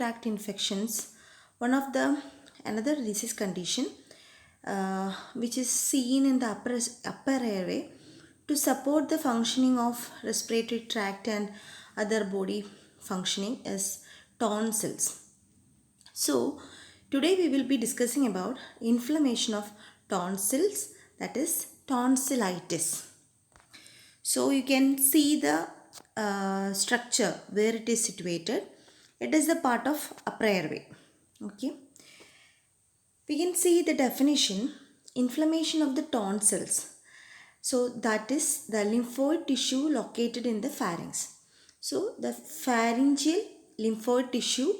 tract infections, one of the another disease condition which is seen in the upper airway to support the functioning of respiratory tract and other body functioning is tonsils. So, today we will be discussing about inflammation of tonsils, that is tonsillitis. So, you can see the structure where it is situated. It is the part of upper airway. Okay. We can see the definition, inflammation of the tonsils. So, that is the lymphoid tissue located in the pharynx. So, the pharyngeal lymphoid tissue,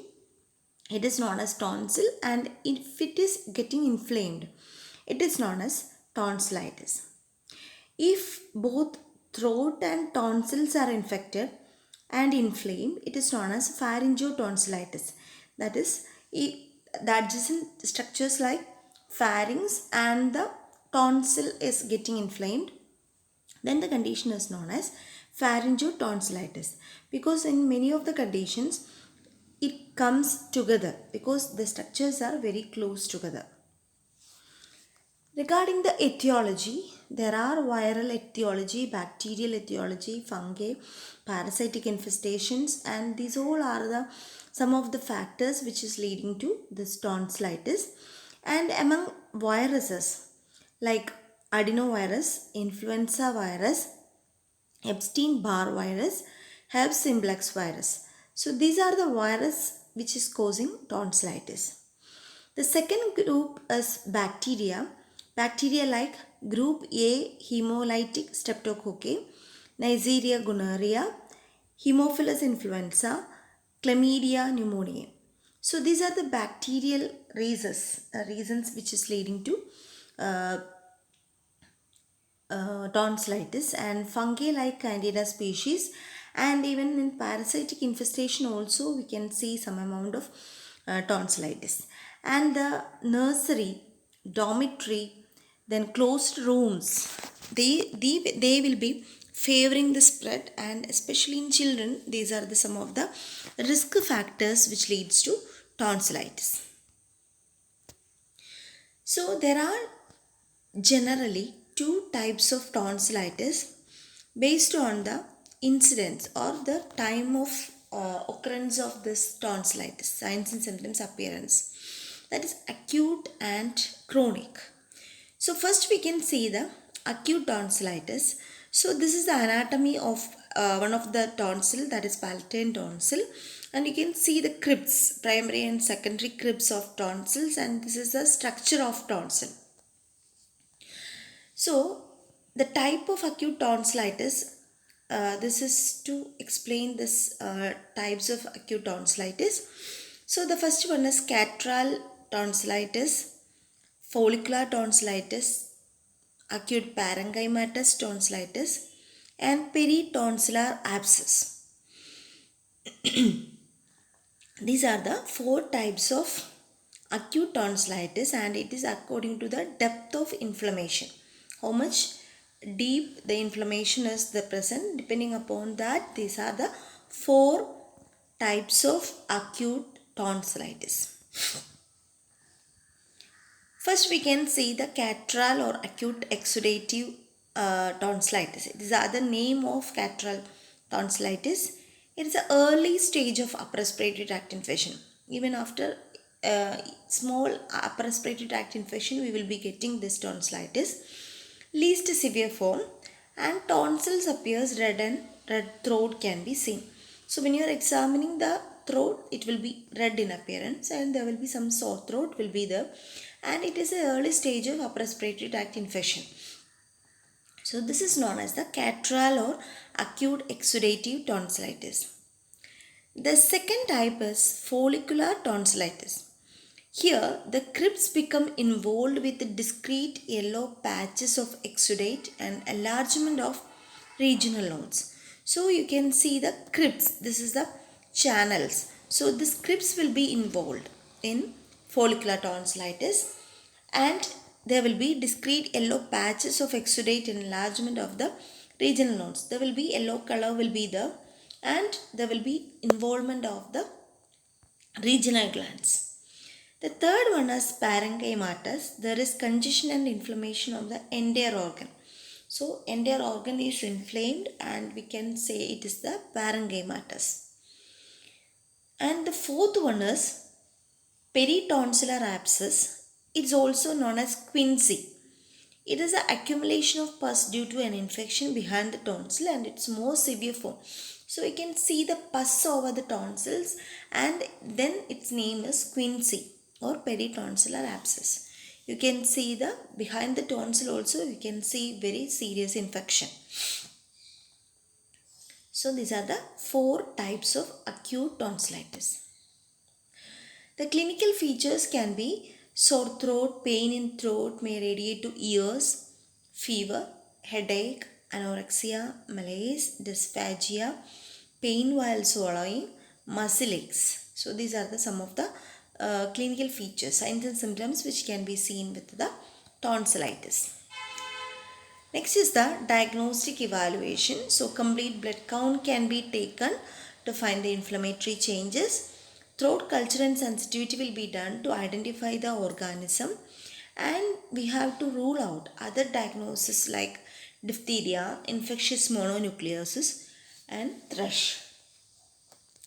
it is known as tonsil, and if it is getting inflamed, it is known as tonsillitis. If both throat and tonsils are infected and inflamed, it is known as pharyngotonsillitis. That is, the adjacent structures like pharynx and the tonsil is getting inflamed, then the condition is known as pharyngotonsillitis. Because in many of the conditions, it comes together because the structures are very close together. Regarding the etiology, there are viral etiology, bacterial etiology, fungi, parasitic infestations, and these all are the some of the factors which is leading to this tonsillitis. And among viruses like adenovirus, influenza virus, Epstein-Barr virus, Herpes simplex virus. So these are the virus which is causing tonsillitis. The second group is bacteria. Bacteria like group A hemolytic streptococci, Neisseria gonorrhea, Haemophilus influenza, Chlamydia pneumoniae. So these are the bacterial reasons which is leading to uh, tonsillitis, and fungi like Candida species, and even in parasitic infestation also we can see some amount of tonsillitis. And the nursery, dormitory, then closed rooms, they will be favoring the spread, and especially in children these are the some of the risk factors which leads to tonsillitis. So there are generally two types of tonsillitis based on the incidence or the time of occurrence of this tonsillitis, signs and symptoms appearance, that is acute and chronic. So first we can see the acute tonsillitis. So this is the anatomy of one of the tonsil, that is palatine tonsil, and you can see the crypts, primary and secondary crypts of tonsils, and this is the structure of tonsil. So, the type of acute tonsillitis, this is to explain this types of acute tonsillitis. So, the first one is catral tonsillitis, follicular tonsillitis, acute parenchymatous tonsillitis, and peritonsillar abscess. These are the four types of acute tonsillitis, and it is according to the depth of inflammation. How much deep the inflammation is the present, depending upon that these are the four types of acute tonsillitis. First we can see the catral or acute exudative tonsillitis. It is the other name of catral tonsillitis. It is the early stage of upper respiratory tract infection. Even after small upper respiratory tract infection, we will be getting this tonsillitis. Least severe form, and tonsils appears red and red throat can be seen. So when you are examining the throat, it will be red in appearance, and there will be some sore throat will be there, and it is an early stage of upper respiratory tract infection. So this is known as the catral or acute exudative tonsillitis. The second type is follicular tonsillitis. Here, the crypts become involved with discrete yellow patches of exudate and enlargement of regional nodes. So you can see the crypts. This is the channels. So the crypts will be involved in follicular tonsillitis, and there will be discrete yellow patches of exudate and enlargement of the regional nodes. There will be yellow color will be there, and there will be involvement of the regional glands. The third one is parenchymatous. There is congestion and inflammation of the entire organ. So entire organ is inflamed and we can say it is the parenchymatous. And the fourth one is peritonsillar abscess. It's also known as quinsy. It is an accumulation of pus due to an infection behind the tonsil and its more severe form. So we can see the pus over the tonsils and then its name is quinsy or peritonsillar abscess. You can see the behind the tonsil also you can see very serious infection. So these are the four types of acute tonsillitis. The clinical features can be sore throat, pain in throat may radiate to ears, fever, headache, anorexia, malaise, dysphagia, pain while swallowing, muscle aches. So these are the some of the clinical features, signs and symptoms which can be seen with the tonsillitis. Next is the diagnostic evaluation. So complete blood count can be taken to find the inflammatory changes. Throat culture and sensitivity will be done to identify the organism, and we have to rule out other diagnoses like diphtheria, infectious mononucleosis and thrush.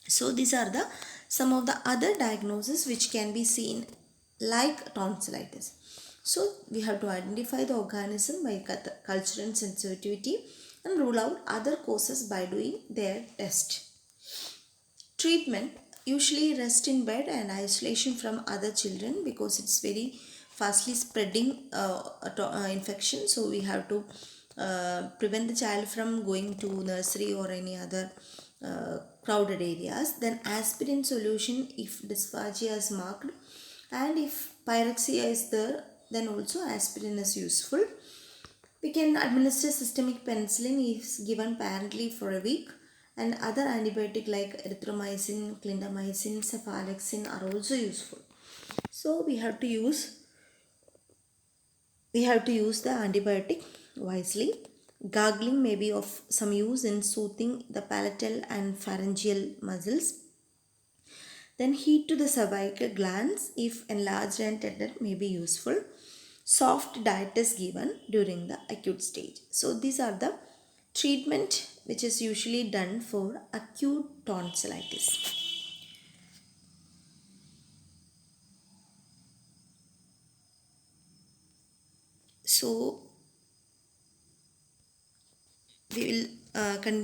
So these are the some of the other diagnoses which can be seen like tonsillitis. So we have to identify the organism by culture and sensitivity and rule out other causes by doing their test. Treatment usually rest in bed and isolation from other children because it's very fastly spreading infection. So we have to prevent the child from going to nursery or any other crowded areas. Then aspirin solution if dysphagia is marked, and if pyrexia is there, then also aspirin is useful. We can administer systemic penicillin if given parentally for a week, and other antibiotic like erythromycin, clindamycin, cephalexin are also useful. So we have to use the antibiotic wisely. Gargling may be of some use in soothing the palatal and pharyngeal muscles. Then heat to the cervical glands if enlarged and tender may be useful. Soft diet is given during the acute stage. So these are the treatment which is usually done for acute tonsillitis. So we will continue.